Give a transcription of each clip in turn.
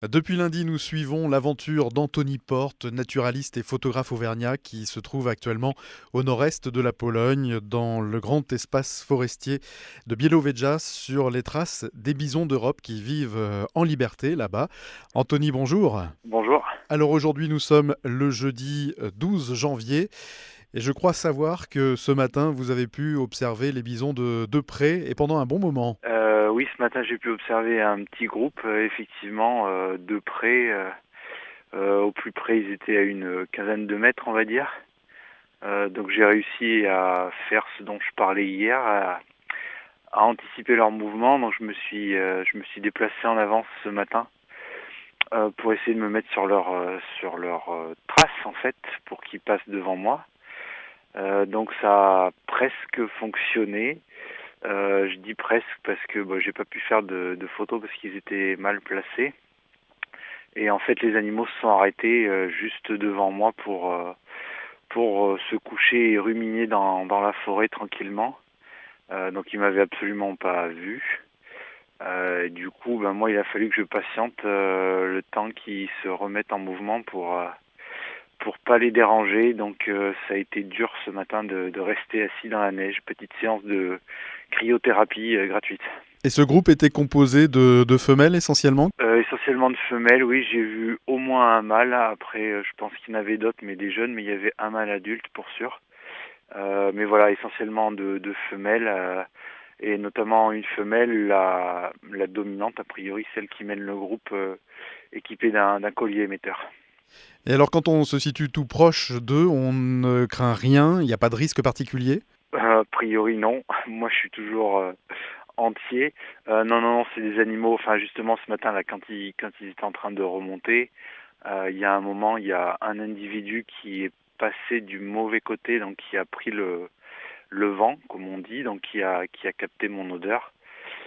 Depuis lundi, nous suivons l'aventure d'Antoni Porte, naturaliste et photographe auvergnat qui se trouve actuellement au nord-est de la Pologne, dans le grand espace forestier de Białowieża, sur les traces des bisons d'Europe qui vivent en liberté là-bas. Antoni, bonjour. Bonjour. Alors aujourd'hui, nous sommes le jeudi 12 janvier et je crois savoir que ce matin, vous avez pu observer les bisons de près et pendant un bon moment. Oui, ce matin j'ai pu observer un petit groupe, effectivement, de près. Au plus près, ils étaient à une quinzaine de mètres, on va dire. Donc j'ai réussi à faire ce dont je parlais hier, à anticiper leurs mouvements. Donc je me suis déplacé en avance ce matin pour essayer de me mettre sur leur trace en fait, pour qu'ils passent devant moi. Donc ça a presque fonctionné. Je dis presque parce que j'ai pas pu faire de photos parce qu'ils étaient mal placés. Et en fait, les animaux se sont arrêtés juste devant moi pour se coucher et ruminer dans la forêt tranquillement. Donc ils m'avaient absolument pas vu. Du coup, moi, il a fallu que je patiente le temps qu'ils se remettent en mouvement pour pas les déranger. Donc ça a été dur ce matin de rester assis dans la neige. Petite séance de cryothérapie gratuite. Et ce groupe était composé de femelles essentiellement. Essentiellement de femelles, oui, j'ai vu au moins un mâle. Après, je pense qu'il y en avait d'autres, mais des jeunes, mais il y avait un mâle adulte pour sûr. Mais voilà, essentiellement de femelles, et notamment une femelle, la dominante, a priori celle qui mène le groupe, équipée d'un collier émetteur. Et alors quand on se situe tout proche d'eux, on ne craint rien, il n'y a pas de risque particulier. A priori non, moi je suis toujours entier. Non, non, non, c'est des animaux. Enfin, justement, ce matin, là, quand ils étaient en train de remonter, il y a un moment, il y a un individu qui est passé du mauvais côté, donc qui a pris le vent, comme on dit, donc qui a capté mon odeur.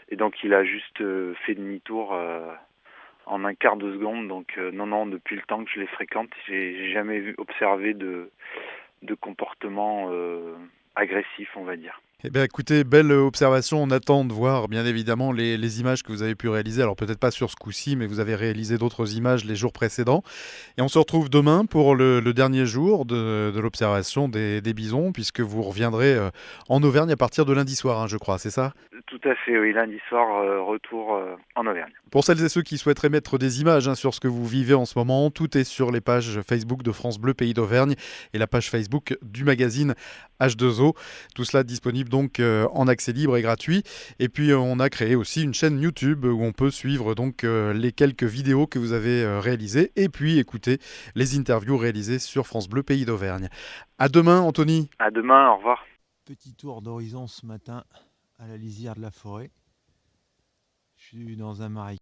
Et donc, il a juste fait demi-tour en un quart de seconde. Donc, non, non, depuis le temps que je les fréquente, j'ai jamais observé de comportement agressif, on va dire. Eh bien écoutez, belle observation, on attend de voir bien évidemment les images que vous avez pu réaliser, alors peut-être pas sur ce coup-ci, mais vous avez réalisé d'autres images les jours précédents. Et on se retrouve demain pour le dernier jour de l'observation des bisons, puisque vous reviendrez en Auvergne à partir de lundi soir, hein, je crois, c'est ça? Tout à fait, oui. Lundi soir, retour en Auvergne. Pour celles et ceux qui souhaiteraient mettre des images sur ce que vous vivez en ce moment, tout est sur les pages Facebook de France Bleu Pays d'Auvergne et la page Facebook du magazine H2O. Tout cela disponible donc en accès libre et gratuit. Et puis on a créé aussi une chaîne YouTube où on peut suivre donc les quelques vidéos que vous avez réalisées et puis écouter les interviews réalisées sur France Bleu Pays d'Auvergne. À demain, Anthony. À demain, au revoir. Petit tour d'horizon ce matin à la lisière de la forêt. Je suis dans un marais.